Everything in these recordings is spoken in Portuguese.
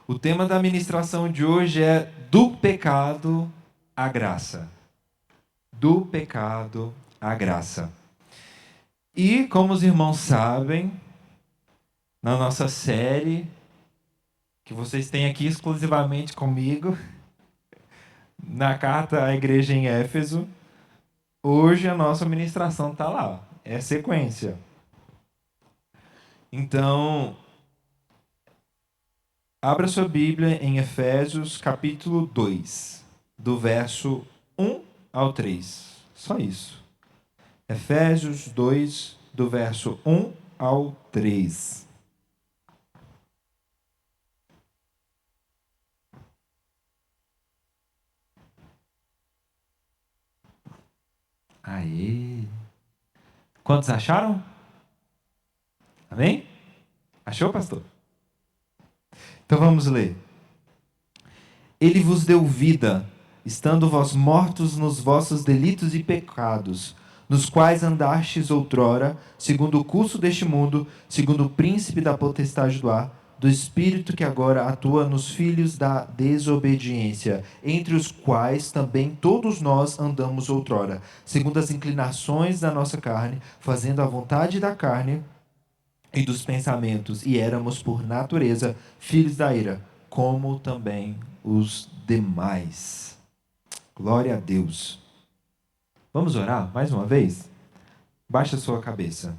O tema da ministração de hoje é do pecado à graça. Do pecado à graça. E, como os irmãos sabem, na nossa série, que vocês têm aqui exclusivamente comigo, na carta à igreja em Éfeso, hoje a nossa ministração está lá. É sequência. Então, abra sua Bíblia em Efésios capítulo 2, do verso 1 ao 3. Só isso. Efésios 2, do verso 1 ao 3. Aê! Quantos acharam? Amém? Achou, pastor? Então vamos ler. Ele vos deu vida, estando vós mortos nos vossos delitos e pecados, nos quais andastes outrora, segundo o curso deste mundo, segundo o príncipe da potestade do ar, do espírito que agora atua nos filhos da desobediência, entre os quais também todos nós andamos outrora, segundo as inclinações da nossa carne, fazendo a vontade da carne e dos pensamentos, e éramos por natureza filhos da ira, como também os demais. Glória a Deus. Vamos orar mais uma vez? Baixa a sua cabeça.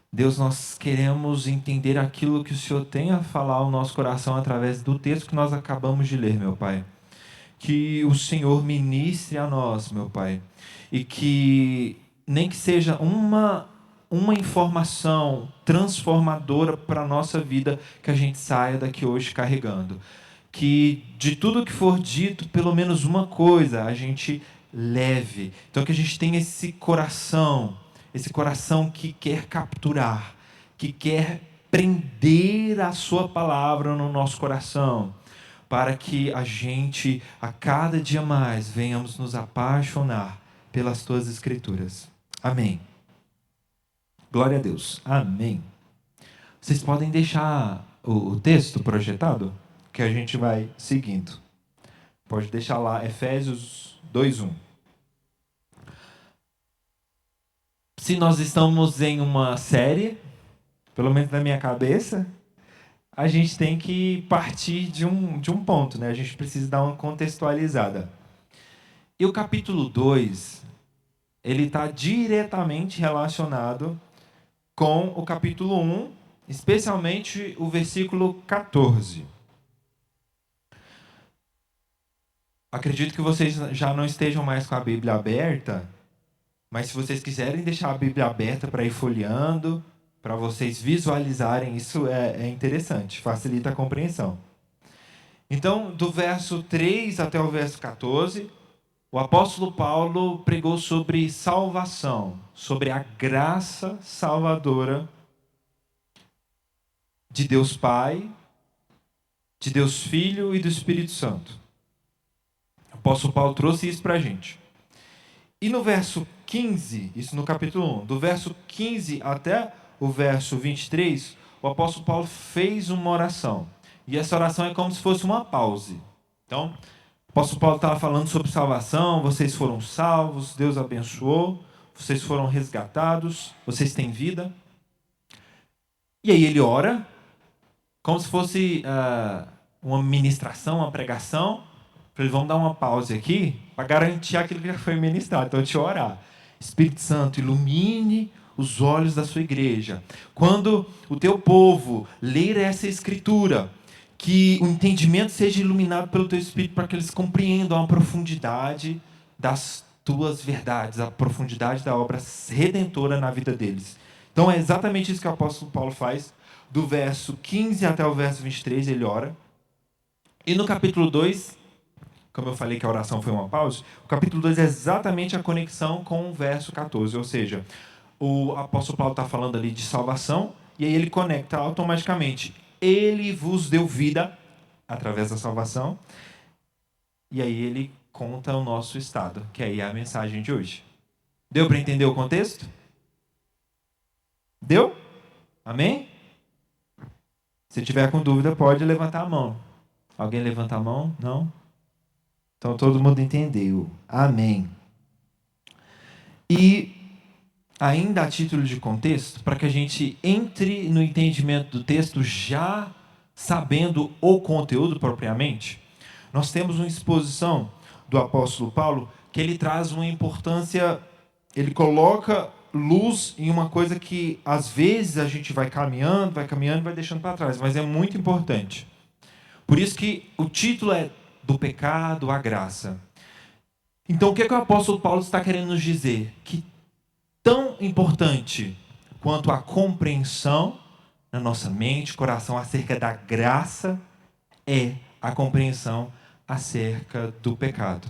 Deus, nós queremos entender aquilo que o Senhor tem a falar ao nosso coração através do texto que nós acabamos de ler, meu Pai. Que o Senhor ministre a nós, meu Pai, e que nem que seja uma informação transformadora para a nossa vida, que a gente saia daqui hoje carregando. Que de tudo que for dito, pelo menos uma coisa a gente leve. Então que a gente tenha esse coração que quer capturar, que quer prender a sua palavra no nosso coração, para que a gente, a cada dia mais, venhamos nos apaixonar pelas tuas escrituras. Amém. Glória a Deus. Amém. Vocês podem deixar o texto projetado, que a gente vai seguindo. Pode deixar lá, Efésios 2:1. Se nós estamos em uma série, pelo menos na minha cabeça, a gente tem que partir de um ponto, né? A gente precisa dar uma contextualizada. E o capítulo 2, ele está diretamente relacionado com o capítulo 1, especialmente o versículo 14. Acredito que vocês já não estejam mais com a Bíblia aberta, mas se vocês quiserem deixar a Bíblia aberta para ir folheando, para vocês visualizarem, isso é interessante, facilita a compreensão. Então, do verso 3 até o verso 14, o apóstolo Paulo pregou sobre salvação, sobre a graça salvadora de Deus Pai, de Deus Filho e do Espírito Santo. O apóstolo Paulo trouxe isso para a gente. E no verso 15, isso no capítulo 1, do verso 15 até o verso 23, o apóstolo Paulo fez uma oração. E essa oração é como se fosse uma pause. Então, o apóstolo Paulo estava falando sobre salvação, vocês foram salvos, Deus abençoou, vocês foram resgatados, vocês têm vida. E aí ele ora, como se fosse uma ministração, uma pregação. Falei, vamos dar uma pausa aqui para garantir aquilo que já foi ministrado. Então, deixa eu orar. Espírito Santo, ilumine os olhos da sua igreja. Quando o teu povo ler essa escritura, que o entendimento seja iluminado pelo teu Espírito, para que eles compreendam a profundidade das tuas verdades, a profundidade da obra redentora na vida deles. Então, é exatamente isso que o apóstolo Paulo faz. Do verso 15 até o verso 23, ele ora. E no capítulo 2... como eu falei que a oração foi uma pausa, o capítulo 2 é exatamente a conexão com o verso 14, ou seja, o apóstolo Paulo está falando ali de salvação, e aí ele conecta automaticamente. Ele vos deu vida através da salvação, e aí ele conta o nosso estado, que aí é a mensagem de hoje. Deu para entender o contexto? Deu? Amém? Se tiver com dúvida, pode levantar a mão. Alguém levanta a mão? Não? Então todo mundo entendeu. Amém. E ainda a título de contexto, para que a gente entre no entendimento do texto já sabendo o conteúdo propriamente, nós temos uma exposição do apóstolo Paulo que ele traz uma importância, ele coloca luz em uma coisa que às vezes a gente vai caminhando, vai deixando para trás, mas é muito importante. Por isso que o título é do pecado à graça. Então o que o apóstolo Paulo está querendo nos dizer? Que tão importante quanto a compreensão na nossa mente, coração acerca da graça é a compreensão acerca do pecado.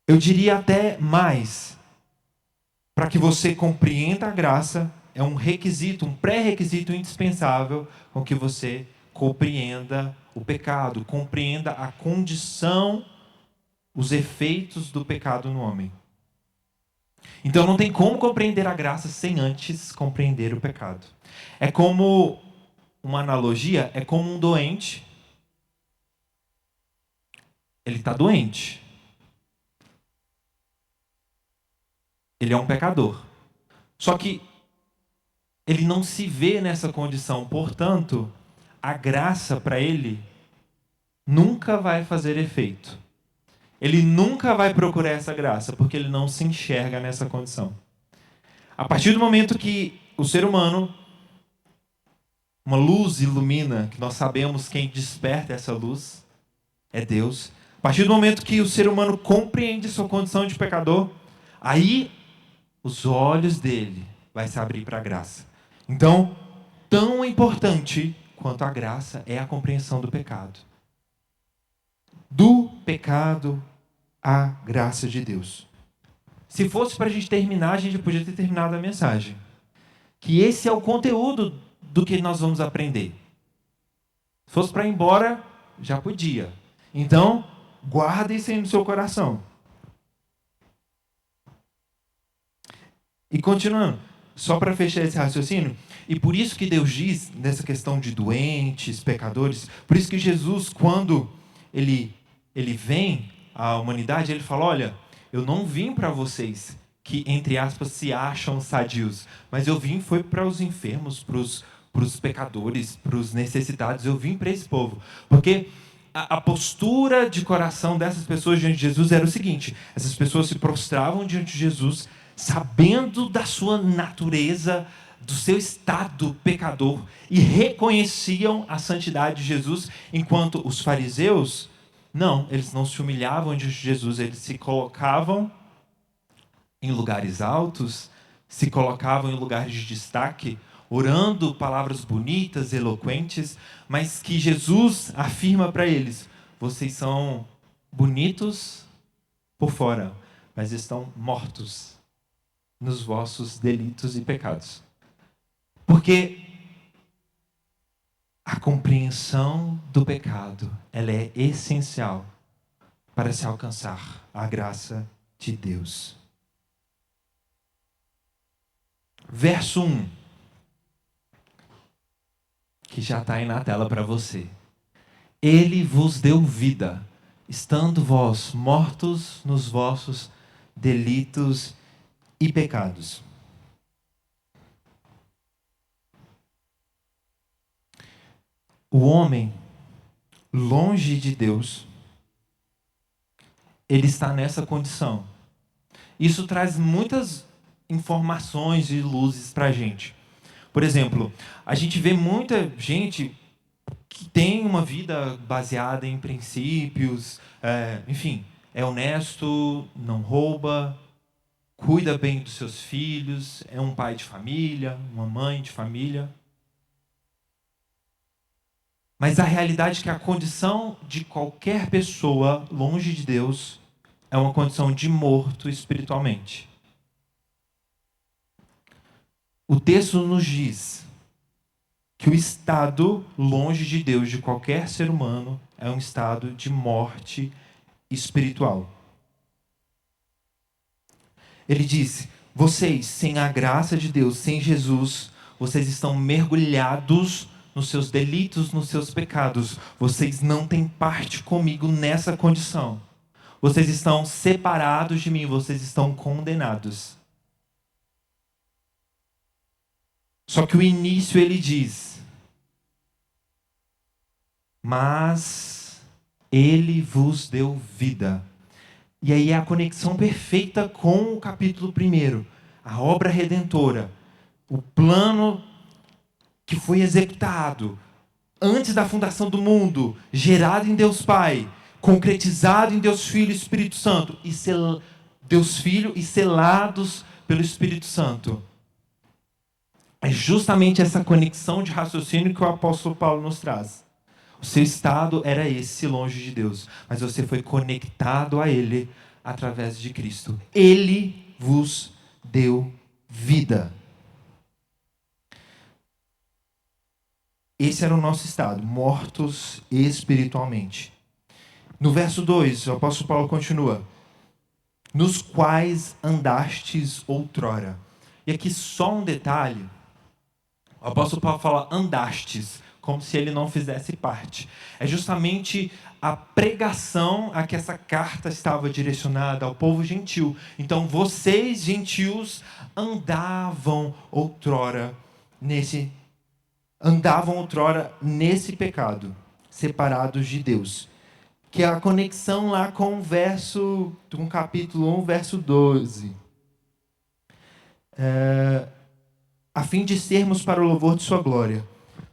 Eu diria até mais, para que você compreenda a graça, é um requisito, um pré-requisito indispensável com que você compreenda o pecado, compreenda a condição, os efeitos do pecado no homem. Então não tem como compreender a graça sem antes compreender o pecado. É como uma analogia, é como um doente. Ele está doente. Ele é um pecador. Só que ele não se vê nessa condição. Portanto, a graça para ele nunca vai fazer efeito. Ele nunca vai procurar essa graça, porque ele não se enxerga nessa condição. A partir do momento que o ser humano, uma luz ilumina, que nós sabemos quem desperta essa luz é Deus. A partir do momento que o ser humano compreende sua condição de pecador, aí os olhos dele vai se abrir para a graça. Então, tão importante quanto a graça é a compreensão do pecado. Do pecado à graça de Deus. Se fosse para a gente terminar, a gente podia ter terminado a mensagem. Que esse é o conteúdo do que nós vamos aprender. Se fosse para ir embora, já podia. Então, guarda isso aí no seu coração. E continuando, só para fechar esse raciocínio, e por isso que Deus diz, nessa questão de doentes, pecadores, por isso que Jesus, quando ele vem à humanidade, ele fala, olha, eu não vim para vocês que, entre aspas, se acham sadios, mas eu vim foi para os enfermos, para os pecadores, para os necessitados, eu vim para esse povo. Porque a postura de coração dessas pessoas diante de Jesus era o seguinte, essas pessoas se prostravam diante de Jesus, sabendo da sua natureza, do seu estado pecador, e reconheciam a santidade de Jesus, enquanto os fariseus, não, eles não se humilhavam diante de Jesus, eles se colocavam em lugares altos, se colocavam em lugares de destaque, orando palavras bonitas, eloquentes, mas que Jesus afirma para eles, vocês são bonitos por fora, mas estão mortos nos vossos delitos e pecados. Porque a compreensão do pecado, ela é essencial para se alcançar a graça de Deus. Verso 1, que já está aí na tela para você. Ele vos deu vida, estando vós mortos nos vossos delitos e pecados. O homem, longe de Deus, ele está nessa condição. Isso traz muitas informações e luzes para a gente. Por exemplo, a gente vê muita gente que tem uma vida baseada em princípios, enfim, é honesto, não rouba, cuida bem dos seus filhos, é um pai de família, uma mãe de família. Mas a realidade é que a condição de qualquer pessoa longe de Deus é uma condição de morto espiritualmente. O texto nos diz que o estado longe de Deus de qualquer ser humano é um estado de morte espiritual. Ele diz, Vocês, sem a graça de Deus, sem Jesus, vocês estão mergulhados nos seus delitos, nos seus pecados. Vocês não têm parte comigo nessa condição. Vocês estão separados de mim, vocês estão condenados. Só que o início ele diz: mas ele vos deu vida. E aí é a conexão perfeita com o capítulo 1, a obra redentora, o plano que foi executado antes da fundação do mundo, gerado em Deus Pai, concretizado em Deus Filho e Espírito Santo, e Deus Filho e selados pelo Espírito Santo. É justamente essa conexão de raciocínio que o apóstolo Paulo nos traz. O seu estado era esse, longe de Deus, mas você foi conectado a Ele através de Cristo. Ele vos deu vida. Esse era o nosso estado, mortos espiritualmente. No verso 2, o apóstolo Paulo continua: nos quais andastes outrora. E aqui só um detalhe. O apóstolo Paulo fala andastes, como se ele não fizesse parte. É justamente a pregação a que essa carta estava direcionada ao povo gentil. Então, vocês, gentios, andavam outrora nesse pecado, separados de Deus. Que é a conexão lá com o capítulo 1, verso 12. A fim de sermos para o louvor de sua glória.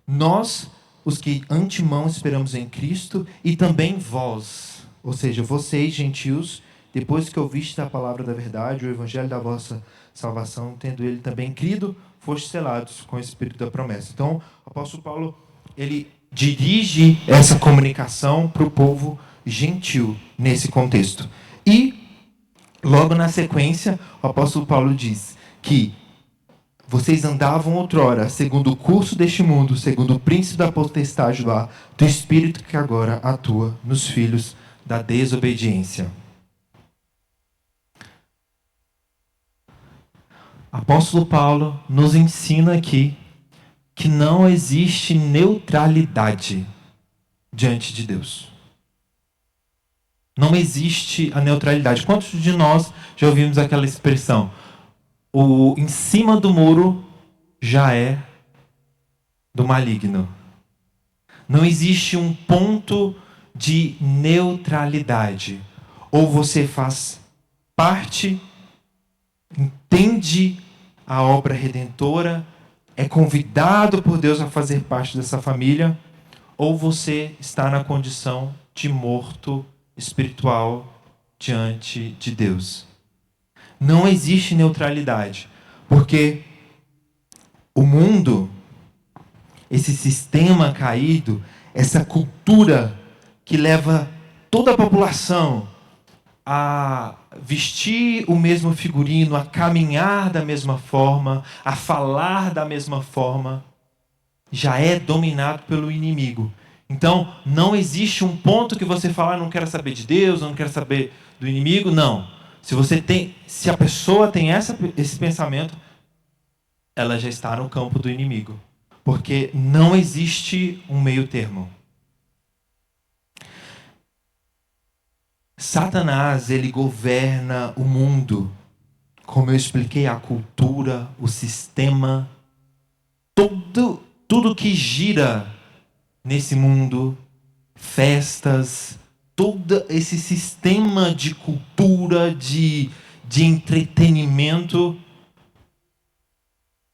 Nós, os que antemão esperamos em Cristo, e também vós, ou seja, vocês, gentios, depois que ouvistes a palavra da verdade, o evangelho da vossa salvação, tendo ele também crido, fostes selados com o Espírito da promessa. Então, o apóstolo Paulo, ele dirige essa comunicação para o povo gentil nesse contexto. E, logo na sequência, o apóstolo Paulo diz que vocês andavam outrora, segundo o curso deste mundo, segundo o príncipe da potestade do ar, do espírito que agora atua nos filhos da desobediência. Apóstolo Paulo nos ensina aqui que não existe neutralidade diante de Deus. Não existe a neutralidade. Quantos de nós já ouvimos aquela expressão? O em cima do muro já é do maligno. Não existe um ponto de neutralidade. Ou você faz parte, entende a obra redentora, é convidado por Deus a fazer parte dessa família, ou você está na condição de morto espiritual diante de Deus. Não existe neutralidade, porque o mundo, esse sistema caído, essa cultura que leva toda a população a vestir o mesmo figurino, a caminhar da mesma forma, a falar da mesma forma, já é dominado pelo inimigo. Então, não existe um ponto que você fala, não quero saber de Deus, não quero saber do inimigo, não. Se a pessoa tem esse pensamento, ela já está no campo do inimigo. Porque não existe um meio termo. Satanás, ele governa o mundo. Como eu expliquei, a cultura, o sistema, tudo que gira nesse mundo, festas, todo esse sistema de cultura, de entretenimento,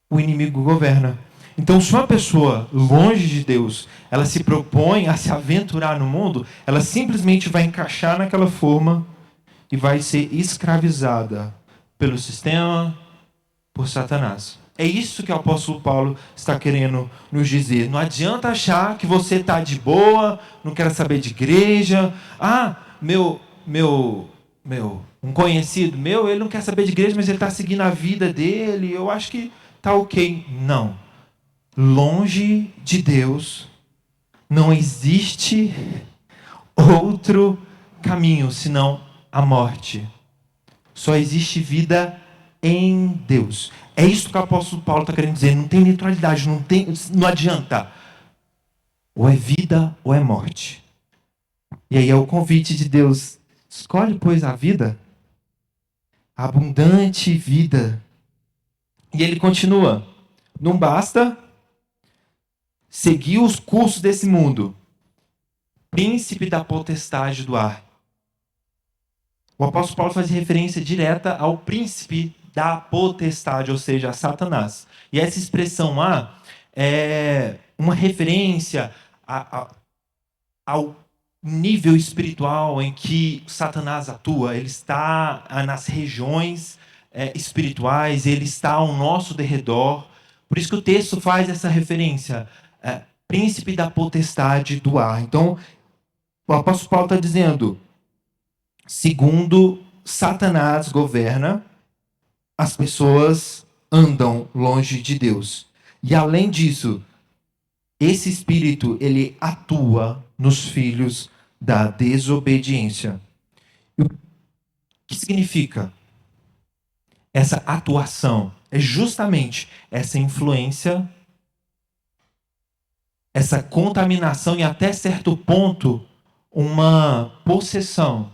o inimigo governa. Então, se uma pessoa longe de Deus, ela se propõe a se aventurar no mundo, ela simplesmente vai encaixar naquela forma e vai ser escravizada pelo sistema, por Satanás. É isso que o apóstolo Paulo está querendo nos dizer. Não adianta achar que você está de boa, não quer saber de igreja. Um conhecido meu, ele não quer saber de igreja, mas ele está seguindo a vida dele, eu acho que está ok. Não. Longe de Deus, não existe outro caminho senão a morte. Só existe vida em Deus. É isso que o apóstolo Paulo está querendo dizer. Não tem neutralidade, não adianta. Ou é vida ou é morte. E aí é o convite de Deus. Escolhe, pois, a vida, a abundante vida. E ele continua. Não basta seguir os cursos desse mundo. Príncipe da potestade do ar. O apóstolo Paulo faz referência direta ao príncipe da potestade, ou seja, a Satanás. E essa expressão é uma referência ao nível espiritual em que Satanás atua. Ele está nas regiões espirituais, ele está ao nosso derredor. Por isso que o texto faz essa referência. Príncipe da potestade do ar. Então, o apóstolo Paulo está dizendo, segundo Satanás governa, as pessoas andam longe de Deus. E além disso, esse espírito, ele atua nos filhos da desobediência. E o que significa essa atuação? É justamente essa influência, essa contaminação e até certo ponto uma possessão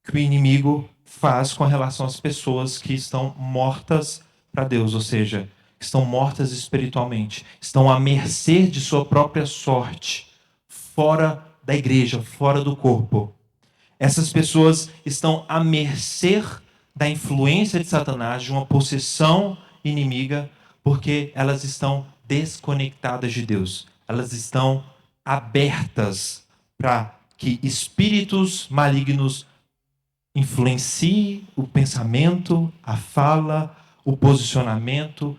que o inimigo faz com relação às pessoas que estão mortas para Deus, ou seja, que estão mortas espiritualmente, estão à mercê de sua própria sorte, fora da igreja, fora do corpo. Essas pessoas estão à mercê da influência de Satanás, de uma possessão inimiga, porque elas estão desconectadas de Deus. Elas estão abertas para que espíritos malignos influenciem o pensamento, a fala, o posicionamento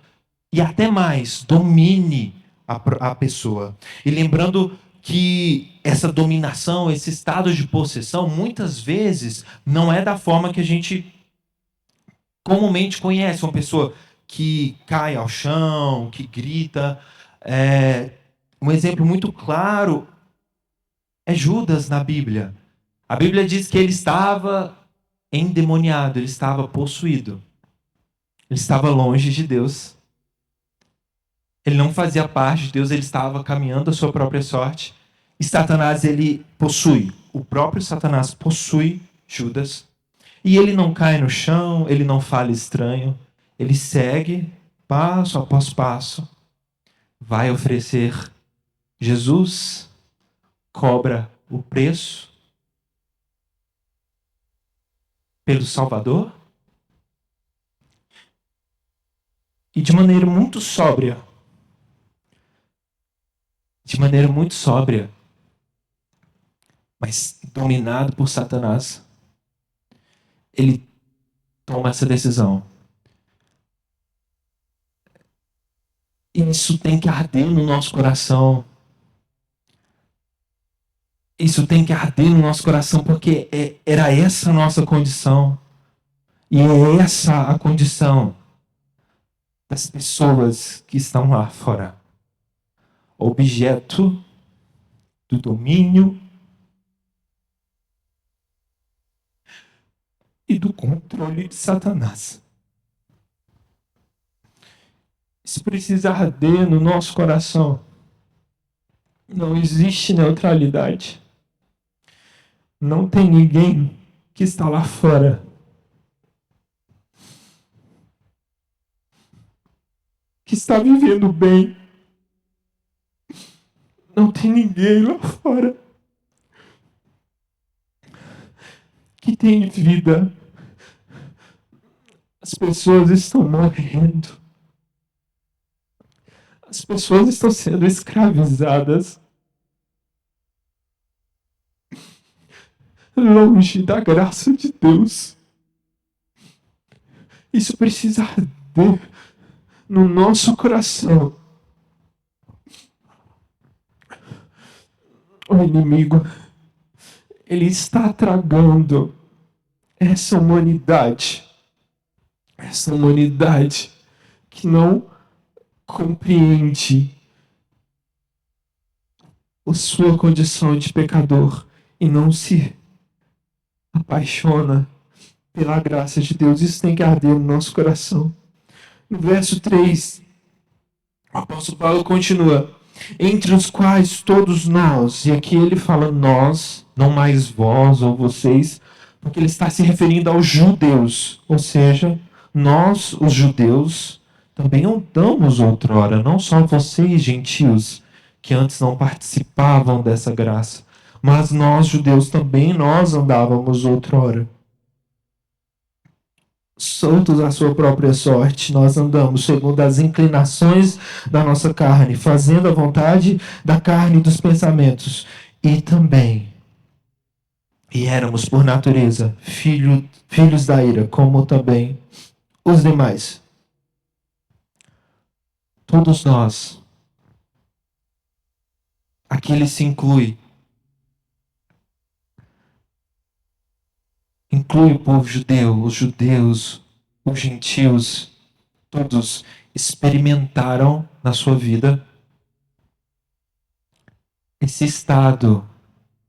e até mais, domine a pessoa. E lembrando que essa dominação, esse estado de possessão, muitas vezes não é da forma que a gente comumente conhece, uma pessoa que cai ao chão, que grita. Um exemplo muito claro é Judas na Bíblia. A Bíblia diz que ele estava endemoniado, ele estava possuído. Ele estava longe de Deus. Ele não fazia parte de Deus, ele estava caminhando a sua própria sorte. E Satanás, ele possui. O próprio Satanás possui Judas. E ele não cai no chão, ele não fala estranho. Ele segue passo após passo. Vai oferecer Jesus, cobra o preço pelo Salvador. E de maneira muito sóbria, mas dominado por Satanás, ele toma essa decisão. Isso tem que arder no nosso coração. Isso tem que arder no nosso coração, porque era essa a nossa condição. E é essa a condição das pessoas que estão lá fora. Objeto do domínio e do controle de Satanás. Isso precisa arder no nosso coração. Não existe neutralidade. Não tem ninguém que está lá fora que está vivendo bem. Não tem ninguém lá fora que tem vida. As pessoas estão morrendo. As pessoas estão sendo escravizadas. Longe da graça de Deus. Isso precisa arder no nosso coração. O inimigo, ele está tragando essa humanidade que não compreende a sua condição de pecador e não se apaixona pela graça de Deus. Isso tem que arder no nosso coração. No verso 3, o apóstolo Paulo continua: entre os quais todos nós, e aqui ele fala nós, não mais vós ou vocês, porque ele está se referindo aos judeus, ou seja, nós, os judeus, também andamos outrora, não só vocês, gentios, que antes não participavam dessa graça, mas nós, judeus, também nós andávamos outrora. Soltos à sua própria sorte, nós andamos segundo as inclinações da nossa carne, fazendo a vontade da carne e dos pensamentos. E éramos por natureza filhos da ira, como também os demais. Todos nós. Aqui ele se inclui. Inclui o povo judeu, os judeus, os gentios. Todos experimentaram na sua vida esse estado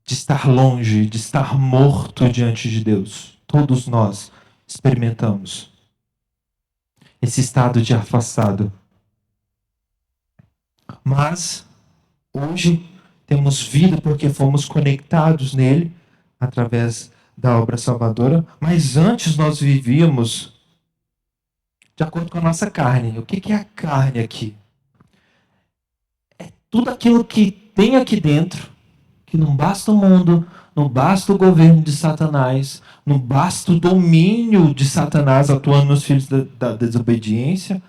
de estar longe, de estar morto diante de Deus. Todos nós experimentamos esse estado de afastado. Mas hoje temos vida porque fomos conectados nele através da obra salvadora, mas antes nós vivíamos de acordo com a nossa carne. O que é a carne aqui? É tudo aquilo que tem aqui dentro, que não basta o mundo, não basta o governo de Satanás, não basta o domínio de Satanás atuando nos filhos da desobediência.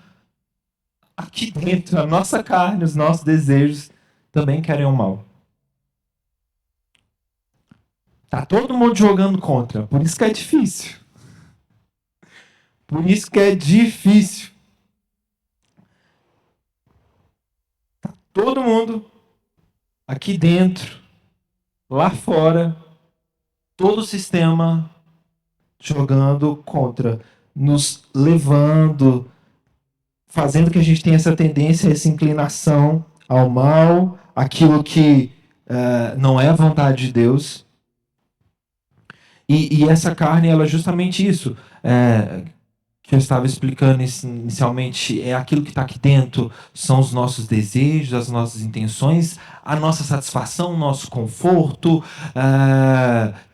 Aqui dentro, a nossa carne, os nossos desejos também querem o mal. Tá todo mundo jogando contra, por isso que é difícil. Por isso que é difícil. Tá todo mundo aqui dentro, lá fora, todo o sistema jogando contra, nos levando, fazendo que a gente tenha essa tendência, essa inclinação ao mal, aquilo que não é a vontade de Deus. E essa carne, ela é justamente isso, que eu estava explicando inicialmente, é aquilo que está aqui dentro, são os nossos desejos, as nossas intenções, a nossa satisfação, o nosso conforto,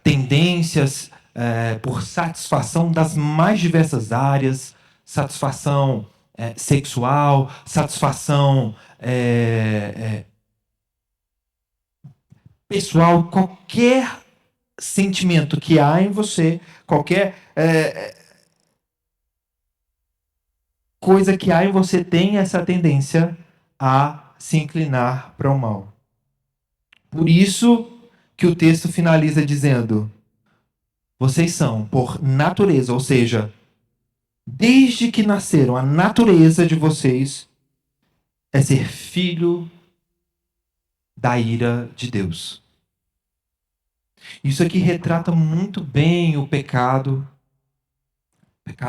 tendências por satisfação das mais diversas áreas, satisfação sexual, satisfação pessoal, qualquer sentimento que há em você, qualquer coisa que há em você tem essa tendência a se inclinar para o mal. Por isso que o texto finaliza dizendo: vocês são, por natureza, ou seja, desde que nasceram, a natureza de vocês é ser filho da ira de Deus. Isso aqui retrata muito bem o pecado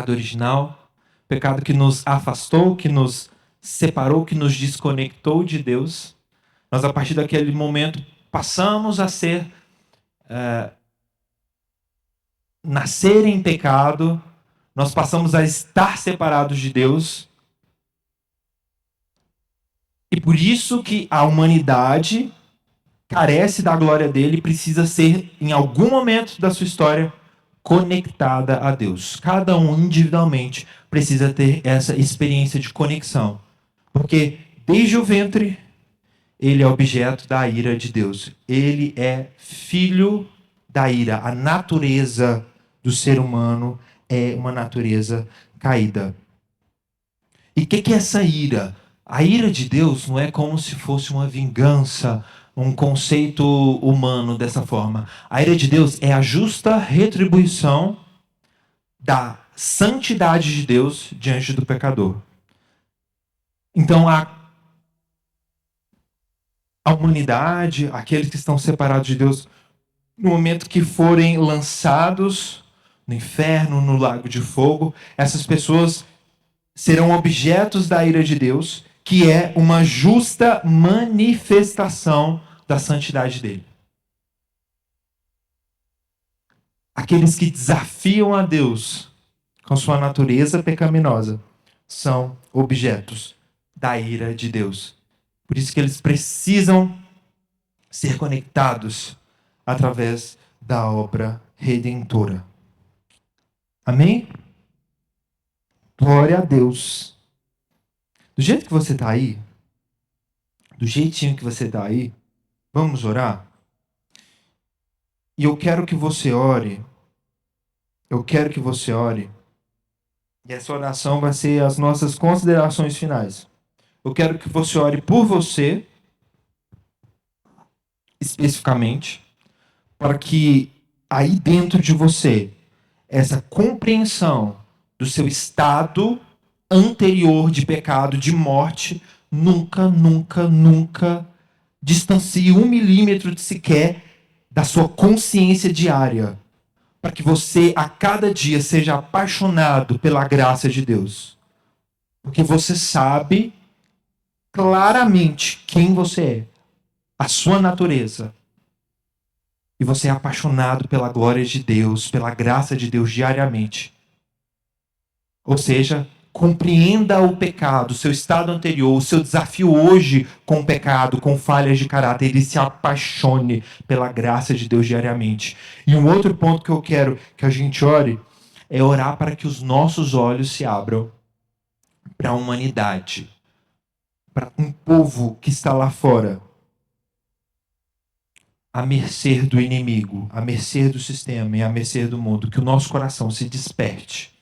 original, pecado que nos afastou, que nos separou, que nos desconectou de Deus. Nós, a partir daquele momento, passamos a nascer em pecado, nós passamos a estar separados de Deus. E por isso que a humanidade carece da glória dele, precisa ser, em algum momento da sua história, conectada a Deus. Cada um individualmente precisa ter essa experiência de conexão. Porque desde o ventre, ele é objeto da ira de Deus. Ele é filho da ira. A natureza do ser humano é uma natureza caída. E o que é essa ira? A ira de Deus não é como se fosse uma vingança, um conceito humano dessa forma. A ira de Deus é a justa retribuição da santidade de Deus diante do pecador. Então, a humanidade, aqueles que estão separados de Deus, no momento que forem lançados no inferno, no lago de fogo, essas pessoas serão objetos da ira de Deus, que é uma justa manifestação da santidade dele. aqueles que desafiam a Deus com sua natureza pecaminosa são objetos da ira de Deus. Por isso que eles precisam ser conectados através da obra redentora. Amém? Glória a Deus. Do jeito que você está aí, do jeitinho que você está aí, vamos orar? E eu quero que você ore. Eu quero que você ore. E essa oração vai ser as nossas considerações finais. Eu quero que você ore por você, especificamente, para que aí dentro de você, essa compreensão do seu estado anterior de pecado, de morte, nunca, nunca, nunca distancie 1 milímetro de sequer da sua consciência diária, para que você a cada dia seja apaixonado pela graça de Deus. Porque você sabe claramente quem você é, a sua natureza. E você é apaixonado pela glória de Deus, pela graça de Deus diariamente. Ou seja, compreenda o pecado, o seu estado anterior, o seu desafio hoje com o pecado, com falhas de caráter, e se apaixone pela graça de Deus diariamente. E um outro ponto que eu quero que a gente ore é orar para que os nossos olhos se abram para a humanidade, para um povo que está lá fora, à mercê do inimigo, à mercê do sistema e à mercê do mundo, que o nosso coração se desperte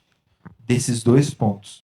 desses dois pontos.